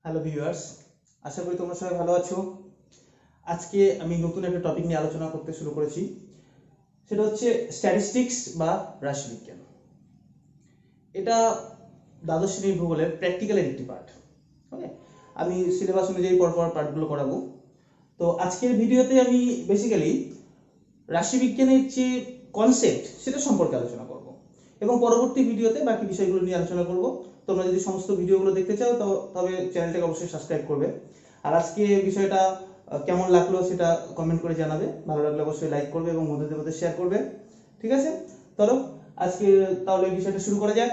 Hello viewers, আশা করি তোমরা সবাই ভালো আছো। আজকে আমি নতুন একটা টপিক নিয়ে আলোচনা করতে শুরু করেছি, সেটা হচ্ছে স্ট্যাটিস্টিক্স বা রাশিবিজ্ঞান। এটা দ্বাদশ শ্রেণীর ভূগোলের প্র্যাকটিক্যালের একটি পার্ট। ওকে, আমি সিলেবাস অনুযায়ী পরপর পার্টগুলো করাবো। তো আজকের ভিডিওতে আমি বেসিক্যালি রাশিবিজ্ঞানের যে কনসেপ্ট সেটা সম্পর্কে আলোচনা করব এবং পরবর্তী ভিডিওতে বাকি বিষয়গুলো নিয়ে আলোচনা করব। তোমরা যদি সমস্ত ভিডিওগুলো দেখতে চাও তবে চ্যানেলটাকে অবশ্যই সাবস্ক্রাইব করবে। আর আজকে বিষয়টা কেমন লাগলো সেটা কমেন্ট করে জানাবে। ভালো লাগলে অবশ্যই লাইক করবে এবং বন্ধুদের মধ্যে শেয়ার করবে। ঠিক আছে, চলো আজকে তাহলে বিষয়টা শুরু করা যাক।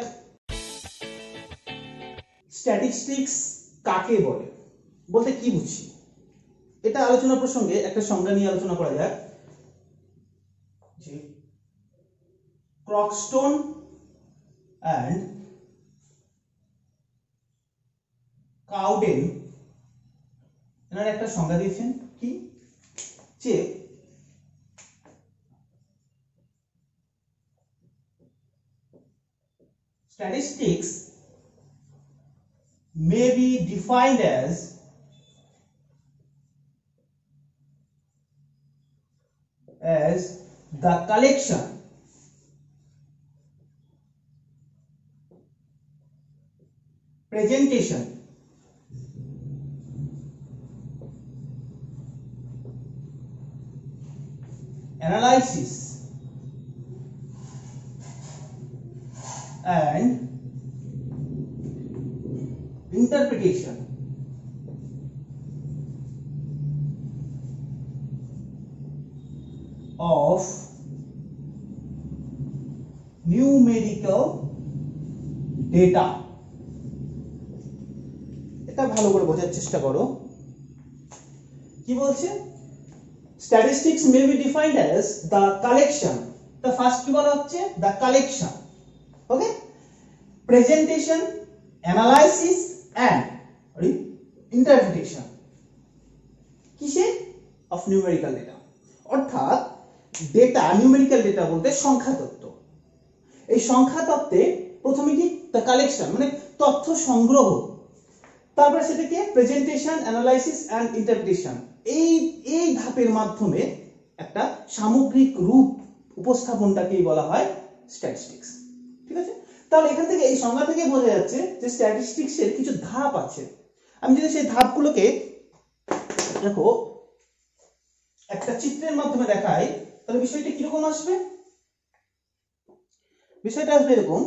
স্ট্যাটিস্টিক্স কাকে বলে, বলতে কি বুঝি, এটা আলোচনা প্রসঙ্গে একটা সংজ্ঞা নিয়ে আলোচনা করা যাক। ক্রকস্টোন and কাউডেন এনারা একটা সংজ্ঞা দিয়েছেন কি, যে statistics may be defined as the collection presentation analysis and interpretation of numerical data। এটা ভালো করে বোঝার চেষ্টা করো, কি বলছে? Statistics may be defined as the collection, the first কি বলা হচ্ছে, the collection, okay, presentation, analysis and interpretation কিসে, of numerical data। অর্থাৎ ডেটা, নিউমেরিক্যাল ডেটা বলতে সংখ্যা তত্ত্ব। এই সংখ্যা তত্ত্বে প্রথমে কি, the collection মানে তথ্য সংগ্রহ, তারপরে সেটাকে প্রেজেন্টেশন, অ্যানালাইসিস এন্ড ইন্টারপ্রিটেশন, এই ধাপের মাধ্যমে একটা সামগ্রিক রূপ উপস্থাপনটাকেই বলা হয় স্ট্যাটিস্টিক্স। ঠিক আছে, তাহলে এখান থেকে এই সংজ্ঞা থেকে বোঝা যাচ্ছে যে স্ট্যাটিস্টিক্স এর কিছু ধাপ আছে। আমি যদি সেই ধাপগুলোকে দেখো একটা চিত্রের মাধ্যমে দেখাই, তাহলে বিষয়টা কিরকম আসবে? বিষয়টা আসবে এরকম,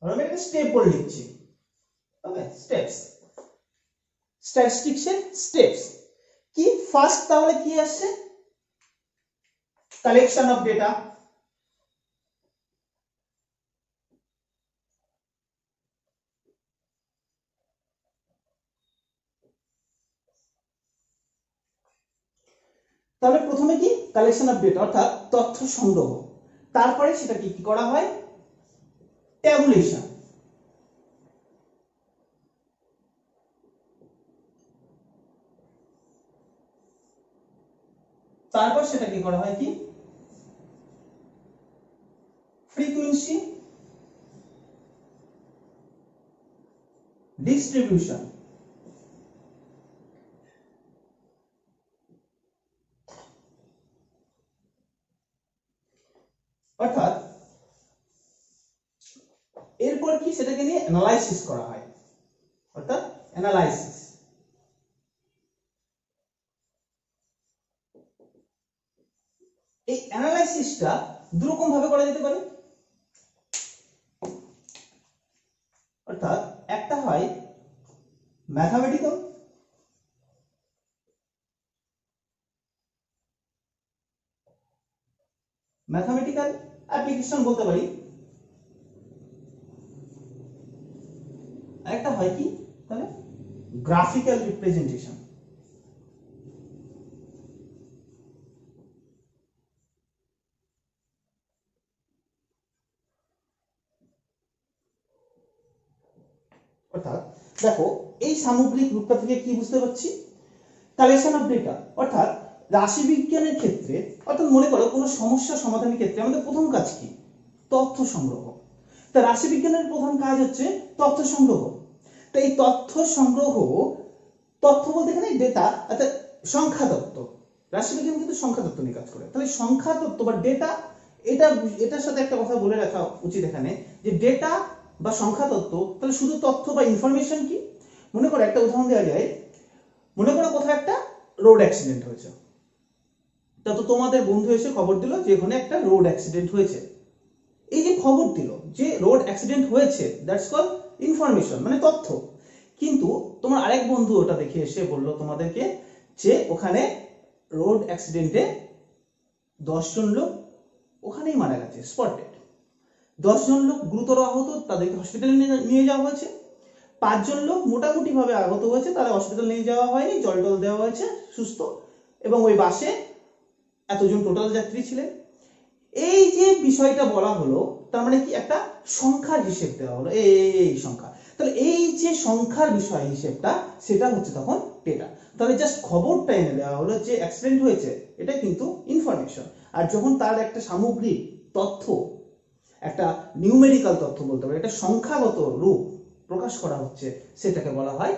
আমি একটা স্টেপ বলে লিখছি। ওকে, স্টেপস, স্ট্যাটিস্টিক্স এর স্টেপস কি? ফার্স্ট তাহলে কি আসছে, কালেকশন অফ ডেটা। তাহলে প্রথমে কি, কালেকশন অফ ডেটা অর্থাৎ তথ্য সংগ্রহ, তারপরে সেটাকে কি করা হয়, ট্যাবুলেশন, তারপর সেটা কি করা হয় কি, ফ্রিকোয়েন্সি ডিস্ট্রিবিউশন, অর্থাৎ এরপর কি সেটাকে নিয়ে অ্যানালাইসিস করা হয়, অর্থাৎ অ্যানালাইসিস। এই অ্যানালাইসিসটা দুরকম ভাবে করা যেতে পারে, অর্থাৎ একটা হয় ম্যাথমেটিক্যাল, ম্যাথমেটিক্যাল অ্যাপ্লিকেশন বলতে পারি, একটা হয় কি তাহলে গ্রাফিক্যাল রিপ্রেজেন্টেশন। অর্থাৎ দেখো এই সামগ্রিক রূপটা থেকে কি বুঝতে পারছি, কালেকশন অফ ডেটা অর্থাৎ রাশিবিজ্ঞানের ক্ষেত্রে, অর্থাৎ মনে করো কোনো সমস্যা সমাধানের ক্ষেত্রে আমাদের প্রথম কাজ কি, তথ্য সংগ্রহ। তা রাশিবিজ্ঞানের প্রধান কাজ হচ্ছে তথ্য সংগ্রহ। তো এই তথ্য সংগ্রহ, তথ্য বলতে এখানে ডেটা, অর্থাৎ সংখ্যা তত্ত্ব, রাশিবিজ্ঞান কিন্তু সংখ্যা তত্ত্ব নিয়ে কাজ করে। তাহলে সংখ্যা তত্ত্ব বা ডেটা, এটার সাথে একটা কথা বলে রাখা উচিত এখানে, যে ডেটা বা সংখ্যা তত্ত্ব, তাহলে শুধু তথ্য বা ইনফরমেশন কি? মনে করো একটা উদাহরণ দেওয়া যায়, মনে করো কোথাও একটা রোড অ্যাক্সিডেন্ট হয়েছে, তা তো তোমাদের বন্ধু এসে খবর দিল যে এখানে একটা রোড অ্যাক্সিডেন্ট হয়েছে। এই যে খবর দিল যে রোড অ্যাক্সিডেন্ট হয়েছে, দ্যাটস কল্ড ইনফরমেশন, মানে তথ্য। কিন্তু তোমার আরেক বন্ধু ওটা দেখে এসে বললো তোমাদেরকে যে ওখানে রোড অ্যাক্সিডেন্টে 10 জন লোক ওখানেই মারা গেছে, স্পট ডেড। 10 জন লোক গুরুতর আহত, তাদেরকে হসপিটালে নিয়ে যাওয়া হয়েছে। 5 জন লোক মোটামুটি ভাবে আহত হয়েছে, তারা হসপিটাল নিয়ে যাওয়া হয়নি, জল টল দেওয়া হয়েছে, সুস্থ। এবং ওই বাসে এতজন টোটাল যাত্রী ছিলেন। এই যে বিষয়টা বলা হলো, তার মানে কি একটা সংখ্যার হিসেব দেওয়া হলো, এই সংখ্যা। তাহলে এই যে সংখ্যার বিষয় হিসেবটা, সেটা হচ্ছে তখন ডেটা। তাহলে জাস্ট খবরটা এনে দেওয়া হলো যে অ্যাক্সিডেন্ট হয়েছে, এটা কিন্তু ইনফরমেশন। আর যখন তার একটা সামগ্রিক তথ্য, একটা নিউমেরিক্যাল তথ্য বলতে পারে, এটা সংখ্যাগত রূপ প্রকাশ করা হচ্ছে, সেটাকে বলা হয়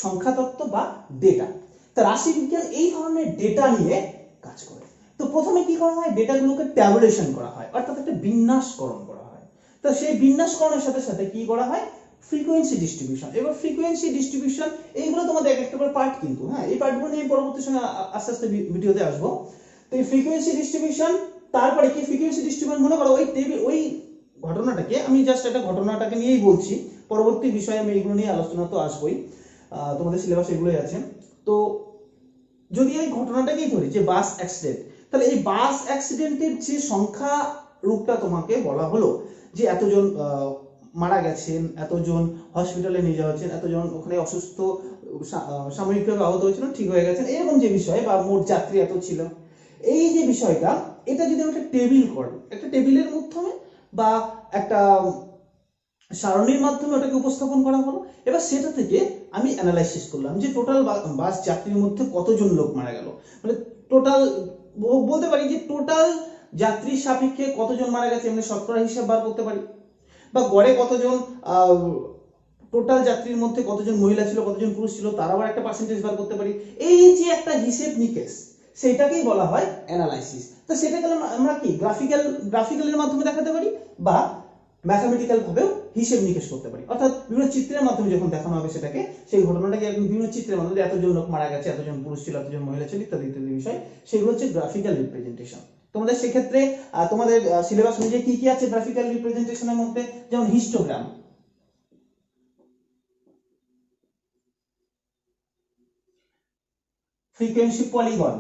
সংখ্যা তত্ত্ব বা ডেটা। তা রাশিবিজ্ঞান এই ধরনের ডেটা নিয়ে কাজ করে। তো প্রথমে কি করা হয়, ডেটাগুলোকে ট্যাবুলেশন করা হয়, অর্থাৎ একটা বিন্যাসকরণ করা হয়। তো সেই বিন্যাসকরণের সাথে সাথে কি করা হয়, ফ্রিকোয়েন্সি ডিস্ট্রিবিউশন। এবার ফ্রিকোয়েন্সি ডিস্ট্রিবিউশন, এইগুলো তোমাদের এক একটা পার্ট কিন্তু, হ্যাঁ, এই পার্টগুলো নিয়ে পরবর্তী সময় আস্তে আস্তে ভিডিওতে আসবো। তো এই ফ্রিকোয়েন্সি ডিস্ট্রিবিউশন, তারপরে কি ফ্রিকোয়েন্সি ডিস্ট্রিবিউশন, মনে করো ওই ঘটনাটাকে, আমি জাস্ট একটা ঘটনাটাকে নিয়েই বলছি, পরবর্তী বিষয়ে আমি এগুলো নিয়ে আলোচনা তো আসবোই, তোমাদের সিলেবাস এগুলোই আছে। তো যদি এই ঘটনাটাকেই ধরি যে বাস অ্যাক্সিডেন্ট, তাহলে এই বাস অ্যাক্সিডেন্টের যে সংখ্যা রূপটা তোমাকে বলা হলো, যে এতজন মারা গেছেন, এতজন হসপিটালে নিয়ে যাওয়া হয়েছেন, এতজন ওখানে অসুস্থ, সাময়িকভাবে আহত হয়েছিল, ঠিক হয়ে গেছেন, এরকম যে বিষয়, বা মোট যাত্রী এত ছিল, এই যে বিষয়টা, এটা যদি আমি একটা টেবিল করি, একটা টেবিলের মাধ্যমে বা একটা সারণীর মাধ্যমে ওটাকে উপস্থাপন করা হলো। এবার সেটা থেকে আমি অ্যানালাইসিস করলাম যে টোটাল বাস যাত্রীর মধ্যে কতজন লোক মারা গেল, মানে টোটাল বলতে পারি যে টোটাল যাত্রীর সাপেক্ষে কতজন মারা গেছে, এমনি শতকরা হিসাব বার করতে পারি, বা গড়ে কতজন, টোটাল যাত্রীর মধ্যে কতজন মহিলা ছিল, কতজন পুরুষ ছিল, তার আবার একটা পার্সেন্টেজ বার করতে পারি। এই যে একটা হিসেব নিকেশ, সেটাকেই বলা হয় অ্যানালাইসিস। তো সেটাকে আমরা কি গ্রাফিক্যালের মাধ্যমে দেখাতে পারি, বা ম্যাথমেটিক্যাল ভাবেও হিসেব নিকেশ করতে পারি, অর্থাৎ বিভিন্ন চিত্রের মাধ্যমে যখন দেখানো হবে সেটাকে, সেই ঘটনাটাকে বিভিন্ন চিত্রের মাধ্যমে, এতজন লোক মারা গেছে, এতজন পুরুষ ছিল, এতজন মহিলা ছিল, ইত্যাদি ইত্যাদি বিষয়, সেগুলো হচ্ছে গ্রাফিক্যাল রিপ্রেজেন্টেশন। তোমাদের সেক্ষেত্রে তোমাদের সিলেবাস অনুযায়ী কি কি আছে গ্রাফিক্যাল রিপ্রেজেন্টেশনের মধ্যে, যেমন হিস্টোগ্রাম, ফ্রিকোয়েন্সি পলিগন,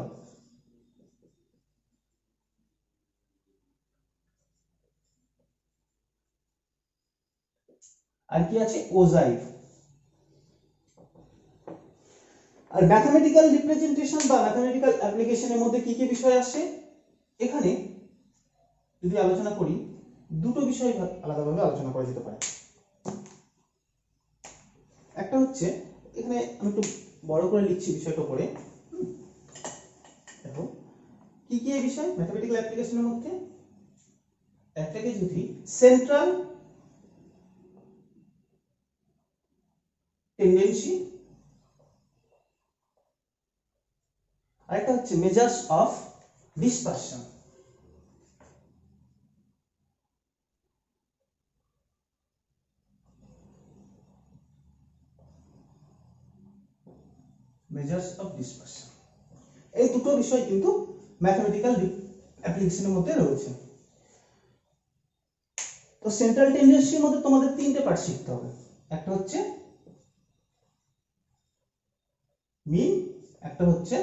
আর কি আছে, ওজাইভ। আর ম্যাথমেটিক্যাল রিপ্রেজেন্টেশন বা ম্যাথমেটিক্যাল অ্যাপ্লিকেশনের মধ্যে কি কি বিষয় আসে, এখানে যদি আলোচনা করি, দুটো বিষয় আলাদাভাবে আলোচনা করা যেতে পারে। একটা হচ্ছে, এখানে আমি একটু বড় করে লিখছি বিষয়টা পড়ে, দেখো কি কি এই বিষয় ম্যাথমেটিক্যাল অ্যাপ্লিকেশনের মধ্যে। একটাকে যদি সেন্ট্রাল টেন্ডেন্সি, আরেকটা হচ্ছে measures of dispersion. Measures of dispersion, এই দুটো বিষয় কিন্তু ম্যাথমেটিক্যাল অ্যাপ্লিকেশনের মধ্যে রয়েছে। তো সেন্ট্রাল টেন্ডেন্সির মধ্যে তোমাদের তিনটে পার্ট শিখতে হবে, একটা হচ্ছে মিন, একটা হচ্ছে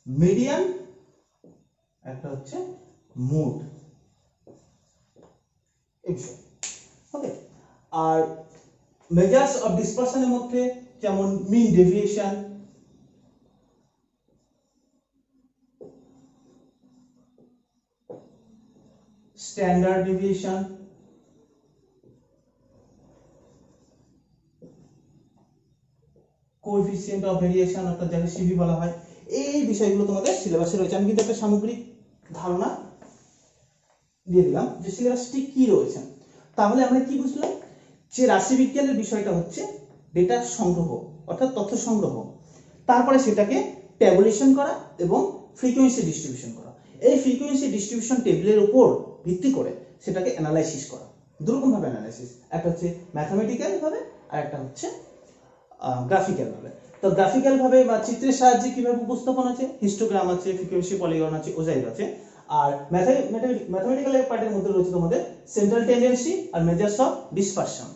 মিডিয়ান, একটা হচ্ছে মোড, এই বিষয়। ওকে, আর মেজার্স অফ ডিসপারশনের মধ্যে যেমন mean deviation, standard deviation, coefficient of variation, অর্থাৎ যাকে সিভি বলা হয়, এই বিষয়গুলো তোমাদের সিলেবাসে রয়েছে। আমি কিন্তু একটা সামগ্রিক ধারণা দিয়ে দিলাম যে সিলেবাসটি কি রয়েছে। তাহলে আমরা কি বুঝলাম, যে রাশিবিজ্ঞানের বিষয়টা হচ্ছে ডেটা সংগ্রহ অর্থাৎ তথ্য সংগ্রহ, তারপরে সেটাকে ট্যাবুলেশন করা এবং ফ্রিকোয়েন্সি ডিস্ট্রিবিউশন করা। এই ফ্রিকোয়েন্সি ডিস্ট্রিবিউশন টেবিলের উপর ভিত্তি করে সেটাকে অ্যানালাইসিস করা। দুরকম ভাবে অ্যানালাইসিস, একটা হচ্ছে ম্যাথমেটিক্যাল ভাবে আর একটা হচ্ছে গ্রাফিক্যাল ভাবে। তো গ্রাফিক্যাল ভাবে বা চিত্রের সাহায্যে কিভাবে উপস্থাপন আছে, হিস্টোগ্রাম আছে, ফ্রিকোয়েন্সি পলিগন আছে, ওজাইড আছে। আর ম্যাথমেটিক্যাল পার্টের মধ্যে রয়েছে তোমাদের সেন্ট্রাল টেন্ডেন্সি আর মেজার্স অফ ডিসপারশন।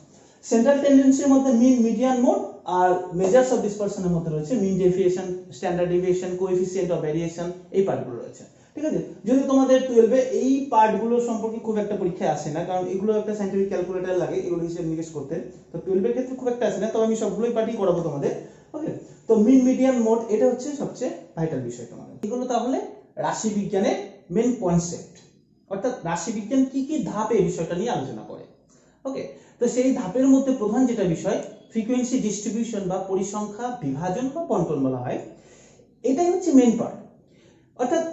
সেন্ট্রাল টেন্ডেন্সির মধ্যে মিন, মিডিয়ান, মোড, আর মেজার্স অফ ডিসপারশনের মধ্যে রয়েছে mean, deviation, standard deviation, coefficient of variation, এই পার্টগুলো রয়েছে। ঠিক আছে, যদি তোমাদের 12 এ এই পার্টগুলো সম্পর্কে খুব একটা পরীক্ষায় আসে না, কারণ এগুলো একটা সাইন্টিফিক ক্যালকুলেটর লাগে এগুলো হিসেব নিকেশ করতে, তো 12 এর ক্ষেত্রে খুব একটা আসে না, তবে আমি সবগুলোই পার্টই করাবো তোমাদের। ওকে, তো মিন, মিডিয়ান, মোড এটা হচ্ছে সবচেয়ে ভাইটাল বিষয় তোমাদের। এগুলো তাহলে রাশি বিজ্ঞানের মেন কনসেপ্ট, অর্থাৎ রাশি বিজ্ঞান কি কি ধাপে এই বিষয়টা নিয়ে আলোচনা করে। ওকে, তো সেই ধাপের মধ্যে প্রধান যেটা বিষয় ফ্রিকোয়েন্সি ডিস্ট্রিবিউশন বা পরিসংখ্যা বিভাজন বা বন্টন বলা হয়, এটাই হচ্ছে মেন পার্ট। অর্থাৎ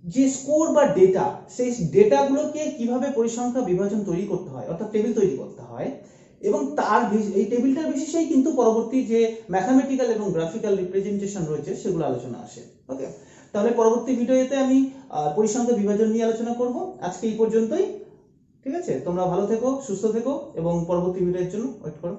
যে স্কোর বা ডেটা, সেই ডেটাগুলোকে কিভাবে পরিসংখ্যা বিভাজন তৈরি করতে হয়, অর্থাৎ টেবিল তৈরি করতে হয়, এবং তার এই টেবিলটার বিশেষেই কিন্তু পরবর্তী যে ম্যাথমেটিক্যাল এবং গ্রাফিক্যাল রিপ্রেজেন্টেশন রয়েছে সেগুলো আলোচনা আসে। ওকে, তাহলে পরবর্তী ভিডিওতে আমি পরিসংখ্যা বিভাজন নিয়ে আলোচনা করব। আজকে এই পর্যন্তই। ঠিক আছে, তোমরা ভালো থেকো, সুস্থ থেকো এবং পরবর্তী ভিডিওর জন্য ওয়েট করো।